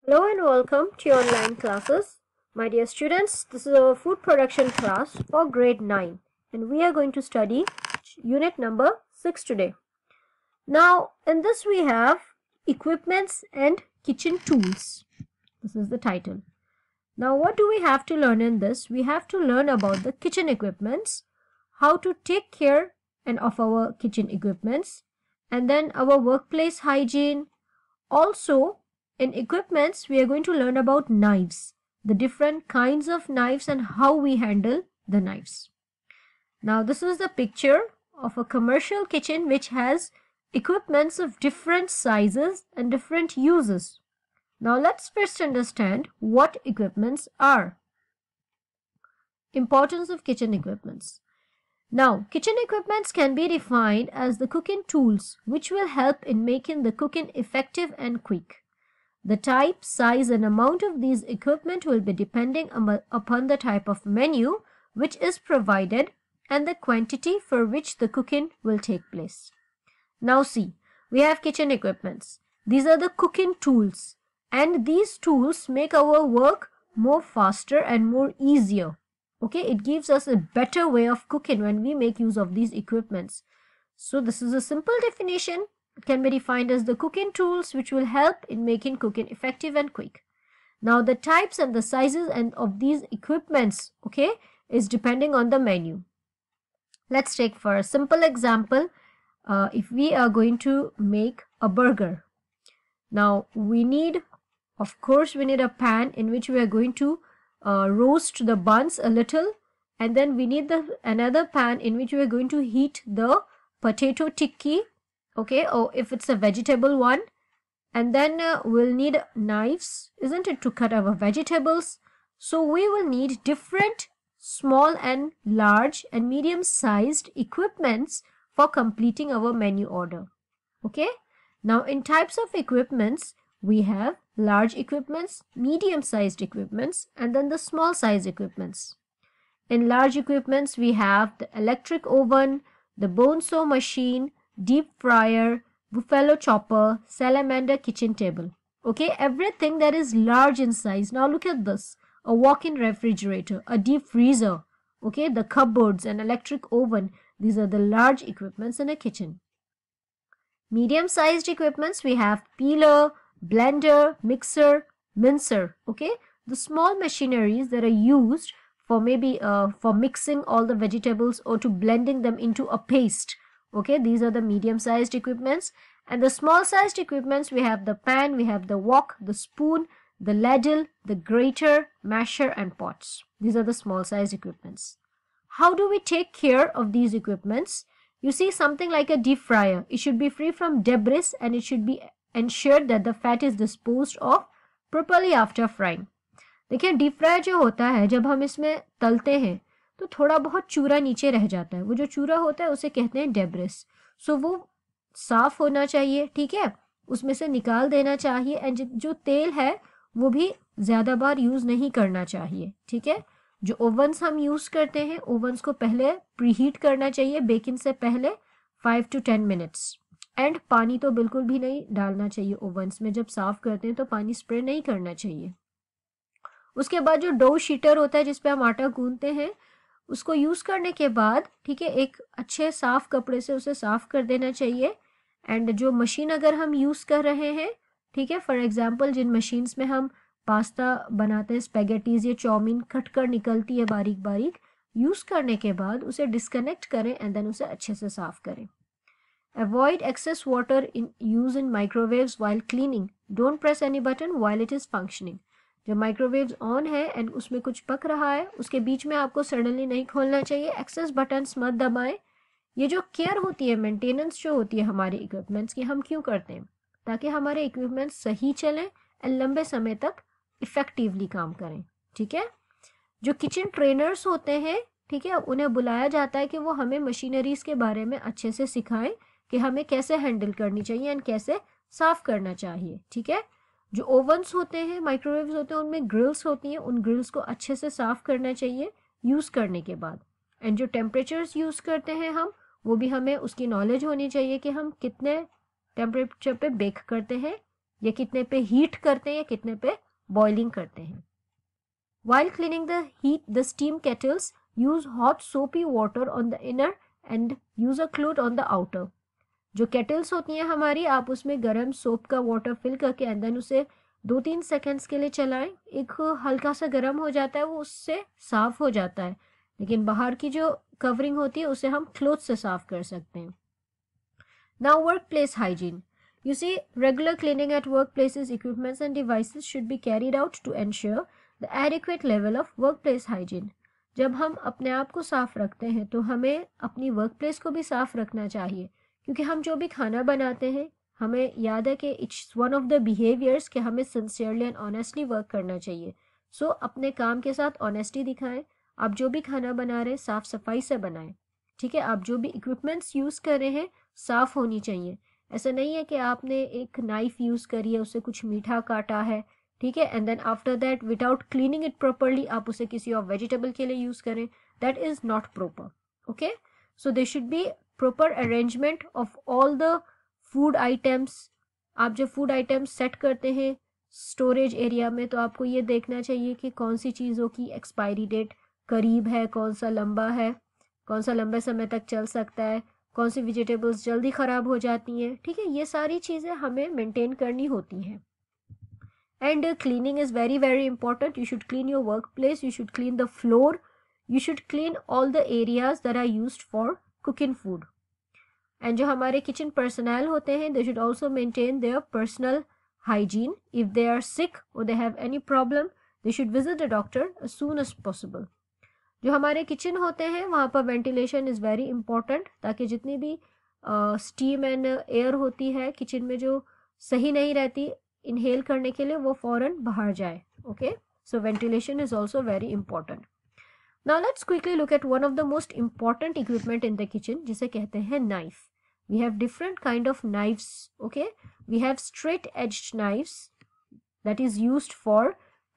Hello and welcome to your online classes. My dear students, this is our food production class for grade 9 and we are going to study unit number 6 today. Now in this we have equipments and kitchen tools. This is the title. Now what do we have to learn in this? We have to learn about the kitchen equipments, how to take care of our kitchen equipments, and then our workplace hygiene. Also, in equipments, we are going to learn about knives, the different kinds of knives and how we handle the knives. Now, this is the picture of a commercial kitchen which has equipments of different sizes and different uses. Now, let's first understand what equipments are. Importance of kitchen equipments. Now, kitchen equipments can be defined as the cooking tools which will help in making the cooking effective and quick. The type, size and amount of these equipment will be depending upon the type of menu which is provided and the quantity for which the cooking will take place. Now see, we have kitchen equipments. These are the cooking tools and these tools make our work more faster and more easier. Okay, it gives us a better way of cooking when we make use of these equipments. So this is a simple definition. It can be defined as the cooking tools which will help in making cooking effective and quick. Now the types and the sizes of these equipments, okay, is depending on the menu. Let's take for a simple example, if we are going to make a burger. Now we need, of course, we need a pan in which we are going to roast the buns a little, and then we need another pan in which we are going to heat the potato tikki, okay, or if it's a vegetable one, and then we'll need knives, isn't it, to cut our vegetables. So we will need different small and large and medium sized equipments for completing our menu order. Okay, now in types of equipments we have large equipments, medium-sized equipments, and then the small-sized equipments. In large equipments, we have the electric oven, the bone saw machine, deep fryer, buffalo chopper, salamander kitchen table. Okay, everything that is large in size. Now look at this. A walk-in refrigerator, a deep freezer, okay, the cupboards, an electric oven. These are the large equipments in a kitchen. Medium-sized equipments, we have peeler, blender, mixer, mincer, okay, the small machineries that are used for maybe for mixing all the vegetables or to blending them into a paste. Okay, these are the medium-sized equipments. And the small-sized equipments, we have the pan, we have the wok, the spoon, the ladle, the grater, masher and pots. These are the small-sized equipments. How do we take care of these equipments? You see, something like a deep fryer, it should be free from debris and it should be ensured that the fat is disposed of properly after frying. देखिए, deep fryer जो होता है, जब हम इसमें तलते हैं तो थोड़ा बहुत चूरा नीचे रह जाता है. वो जो चूरा होता है उसे कहते हैं डेब्रिस. सो वो साफ होना चाहिए, ठीक है, उसमें से निकाल देना चाहिए. एंड जो तेल है वो भी ज़्यादा बार यूज़ नहीं करना चाहिए, ठीक है. जो ओवन्स हम यूज़ करते हैं, ओवन्स को पहले प्रीहीट करना चाहिए बेकिंग से पहले 5 to 10 मिनट्स. एंड पानी तो बिल्कुल भी नहीं डालना चाहिए ओवन्स में. जब साफ करते हैं तो पानी स्प्रे नहीं करना चाहिए. उसके बाद जो डो शीटर होता है जिस पे हम आटा गूंथते हैं, उसको यूज़ करने के बाद, ठीक है, एक अच्छे साफ कपड़े से उसे साफ कर देना चाहिए. एंड जो मशीन अगर हम यूज़ कर रहे हैं, ठीक है, फॉर एग्जांपल जिन मशीन्स में हम पास्ता बनाते हैं, स्पेगेटीज या चाउमीन कट कर निकलती है बारीक बारीक, यूज़ करने के बाद उसे डिस्कनेक्ट करें एंड देन उसे अच्छे से साफ करें. Avoid excess water in use in microwaves while cleaning. Don't press any button while it is functioning. जब माइक्रोवेव्स ऑन है एंड उसमें कुछ पक रहा है, उसके बीच में आपको सडनली नहीं खोलना चाहिए. एक्सेस बटन्स मत दबाएं. ये जो केयर होती है, मेंटेनेंस जो होती है हमारे इक्विपमेंट्स की, हम क्यों करते हैं? ताकि हमारे इक्विपमेंट्स सही चलें एंड लंबे समय तक इफेक्टिवली काम करें, ठीक है. जो किचन ट्रेनर्स होते हैं, ठीक है, उन्हें बुलाया जाता है कि वो हमें मशीनरीज के बारे में अच्छे से सिखाएं कि हमें कैसे हैंडल करनी चाहिए एंड कैसे साफ करना चाहिए, ठीक है. जो ओवन्स होते हैं, माइक्रोवेव्स होते हैं, उनमें ग्रिल्स होती हैं, उन ग्रिल्स को अच्छे से साफ करना चाहिए यूज़ करने के बाद. एंड जो टेम्परेचर्स यूज़ करते हैं हम, वो भी हमें उसकी नॉलेज होनी चाहिए कि हम कितने टेम्परेचर पे बेक करते हैं या कितने पे हीट करते हैं या कितने पे बॉइलिंग करते हैं। While cleaning the steam kettles, use hot soapy water on the inner and use a cloth on the outer. जो केटल्स होती हैं हमारी, आप उसमें गर्म सोप का वाटर फिल करके एंड देन उसे 2-3 सेकेंड्स के लिए चलाएं। एक हल्का सा गर्म हो जाता है, वो उससे साफ हो जाता है, लेकिन बाहर की जो कवरिंग होती है उसे हम क्लोथ से साफ कर सकते हैं। Now work place hygiene. You see, regular cleaning at workplaces, equipments and devices should be carried out to ensure the adequate level of workplace hygiene. जब हम अपने आप को साफ रखते हैं तो हमें अपनी वर्क प्लेस को भी साफ रखना चाहिए, क्योंकि हम जो भी खाना बनाते हैं हमें याद है कि it's one of the behaviours कि हमें सिंसियरली एंड ऑनेस्टली वर्क करना चाहिए। सो अपने काम के साथ ऑनेस्टी दिखाएं। आप जो भी खाना बना रहे हैं साफ सफाई से बनाएं, ठीक है। आप जो भी इक्विपमेंट्स यूज़ कर रहे हैं साफ होनी चाहिए। ऐसा नहीं है कि आपने एक नाइफ यूज़ करी है, उससे कुछ मीठा काटा है, ठीक है, and then after that without cleaning it properly आप उसे किसी और वेजिटेबल के लिए यूज़ करें। That is not proper. Okay, so they should be proper arrangement of all the food items. आप जब फूड आइटम्स सेट करते हैं स्टोरेज एरिया में तो आपको ये देखना चाहिए कि कौन सी चीज़ों की एक्सपायरी डेट करीब है, कौन सा लंबा है, कौन सा लंबे समय तक चल सकता है, कौन सी वेजिटेबल्स जल्दी ख़राब हो जाती हैं, ठीक है। ये सारी चीज़ें हमें मेंटेन करनी होती हैं। And cleaning is very very important. You should clean your work place, you should clean the floor, you should clean all the areas that are used for cooking food. And जो हमारे kitchen personal होते हैं they should also maintain their personal hygiene. If they are sick or they have any problem, they should visit the doctor as soon as possible. जो हमारे kitchen होते हैं वहाँ पर वेंटिलेशन इज़ वेरी इंपॉर्टेंट, ताकि जितनी भी स्टीम एंड एयर होती है किचन में जो सही नहीं रहती इनहेल करने के लिए वो फ़ौरन बाहर जाए। Okay, so ventilation is also very important. Now let's quickly look at one of the most important equipment in the kitchen, जिसे कहते हैं knife. We have different kind of knives. Okay, we have straight edged knives that is used for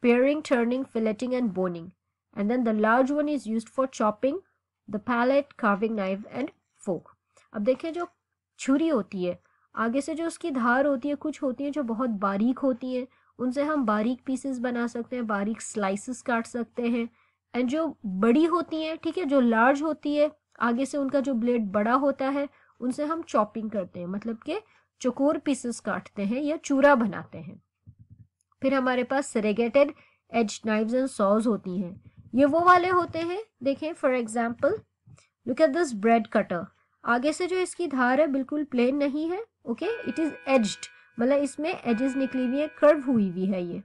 paring, turning, filleting and boning, and then the large one is used for chopping, the palette, carving knife and fork. अब देखें जो छुरी होती है आगे से जो उसकी धार होती है, कुछ होती है जो बहुत बारीक होती है, उनसे हम बारीक पीसेस बना सकते हैं, बारीक स्लाइसेस काट सकते हैं। एंड जो बड़ी होती है, ठीक है, जो लार्ज होती है आगे से उनका जो ब्लेड बड़ा होता है उनसे हम चॉपिंग करते हैं, मतलब कि चौकोर पीसेस काटते हैं या चूरा बनाते हैं। फिर हमारे पास सेरेगेटेड एज नाइव्स एंड सॉज होती हैं। ये वो वाले होते हैं, देखें for example look at this bread cutter. आगे से जो इसकी धार है बिल्कुल प्लेन नहीं है, ओके, इट इज एज्ड, मतलब इसमें एजेस निकली हुई है, कर्व हुई हुई है ये।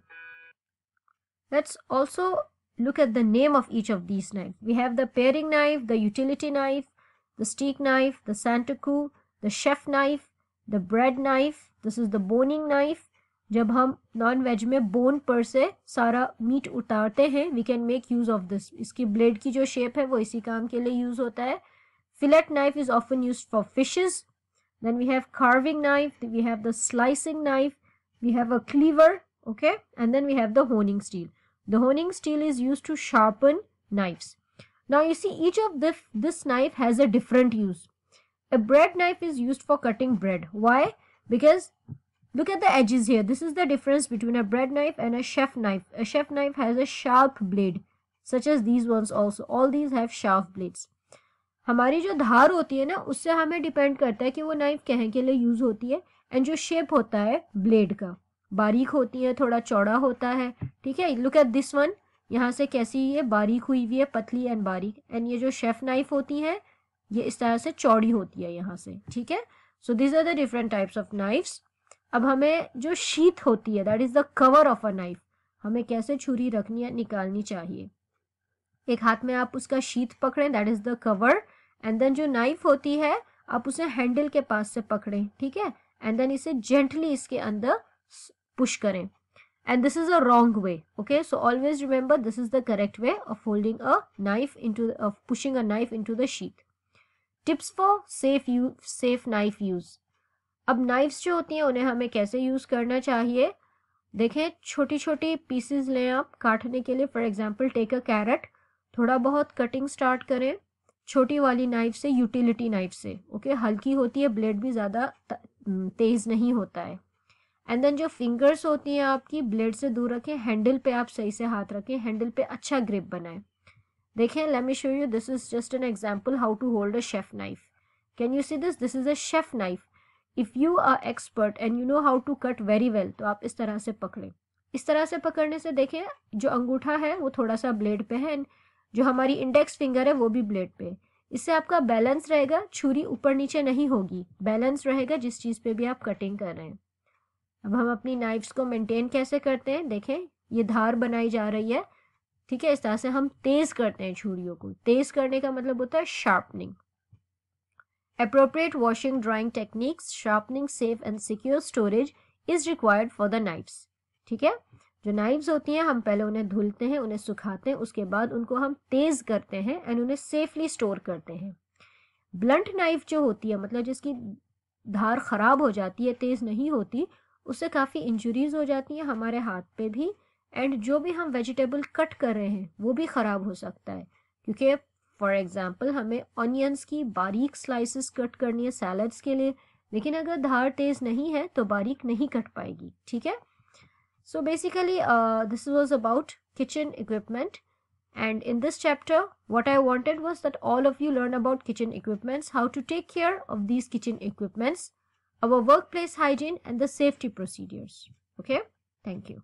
Let's also look at the name of each of these knives. We have the paring knife, the utility knife, the steak knife, the santoku, the chef knife, the bread knife. This is the boning knife. जब हम non veg में bone पर से सारा meet उतारते हैं we can make use of this. इसकी blade की जो शेप है वो इसी काम के लिए यूज होता है। Fillet knife is often used for fishes. Then we have carving knife, we have the slicing knife, we have a cleaver, okay, and then we have the honing steel. The honing steel is used to sharpen knives. Now you see each of this knife has a different use. A bread knife is used for cutting bread. Why? Because look at the edges here. This is the difference between a bread knife and a chef knife. A chef knife has a sharp blade, such as these ones also. All these have sharp blades. हमारी जो धार होती है ना उससे हमें depend करता है कि वो नाइफ कहाँ के लिए यूज होती है। एंड जो शेप होता है ब्लेड का बारीक होती है, थोड़ा चौड़ा होता है, ठीक है। लुक एट दिस वन, यहाँ से कैसी ये बारीक हुई हुई है, पतली एंड बारीक। एंड ये जो शेफ नाइफ होती है ये इस तरह से चौड़ी होती है यहाँ से, ठीक है। So this are the different types of knives. अब हमें जो शीथ होती है that is the cover of a knife, हमें कैसे छुरी रखनी है निकालनी चाहिए। एक हाथ में आप उसका शीथ पकड़ें, that is the cover, and then जो नाइफ होती है आप उसे हैंडल के पास से पकड़ें, ठीक है, एंड देन इसे जेंटली इसके अंदर पुश करें। And this is a wrong way, okay, so always remember this is the correct way of holding a knife of pushing a knife into the sheath. Tips for safe knife use. अब knives जो होती हैं उन्हें हमें कैसे use करना चाहिए, देखें छोटी छोटी पीसेस लें आप काटने के लिए। For example take a carrot, थोड़ा बहुत कटिंग स्टार्ट करें छोटी वाली नाइफ से, यूटिलिटी नाइफ से, ओके, हल्की होती है, ब्लेड भी ज़्यादा तेज नहीं होता है। एंड देन जो फिंगर्स होती हैं आपकी ब्लेड से दूर रखें, हैंडल पे आप सही से हाथ रखें, हैंडल पे अच्छा ग्रिप बनाएं। देखें, let me show you, this is just an example how to hold a chef knife. Can you see this? This is a chef knife. If you are expert and you know how to cut very well, तो आप इस तरह से पकड़ें। इस तरह से पकड़ने से देखें जो अंगूठा है वो थोड़ा सा ब्लेड पे है, जो हमारी इंडेक्स फिंगर है वो भी ब्लेड पे। इससे आपका बैलेंस रहेगा, छुरी ऊपर नीचे नहीं होगी, बैलेंस रहेगा जिस चीज़ पे भी आप कटिंग कर रहे हैं। अब हम अपनी नाइफ्स को मेंटेन कैसे करते हैं, देखें ये धार बनाई जा रही है, ठीक है, इस तरह से हम तेज करते हैं छुरियों को। तेज करने का मतलब होता है sharpening. Appropriate washing drying techniques, sharpening, safe and secure storage is required for the knives. ठीक है, जो नाइव्स होती हैं हम पहले उन्हें धुलते हैं, उन्हें सुखाते हैं, उसके बाद उनको हम तेज करते हैं एंड उन्हें सेफली स्टोर करते हैं। ब्लंट नाइफ जो होती है, मतलब जिसकी धार खराब हो जाती है, तेज नहीं होती, उससे काफ़ी इंजुरीज हो जाती हैं हमारे हाथ पे भी, एंड जो भी हम वेजिटेबल कट कर रहे हैं वो भी ख़राब हो सकता है, क्योंकि फॉर एग्जाम्पल हमें ऑनियंस की बारीक स्लाइसेस कट करनी है सैलड्स के लिए, लेकिन अगर धार तेज नहीं है तो बारीक नहीं कट पाएगी। ठीक है, so basically this was about kitchen equipment, and in this chapter what I wanted was that all of you learn about kitchen equipments, how to take care of these kitchen equipments, our workplace hygiene and the safety procedures. Okay, thank you.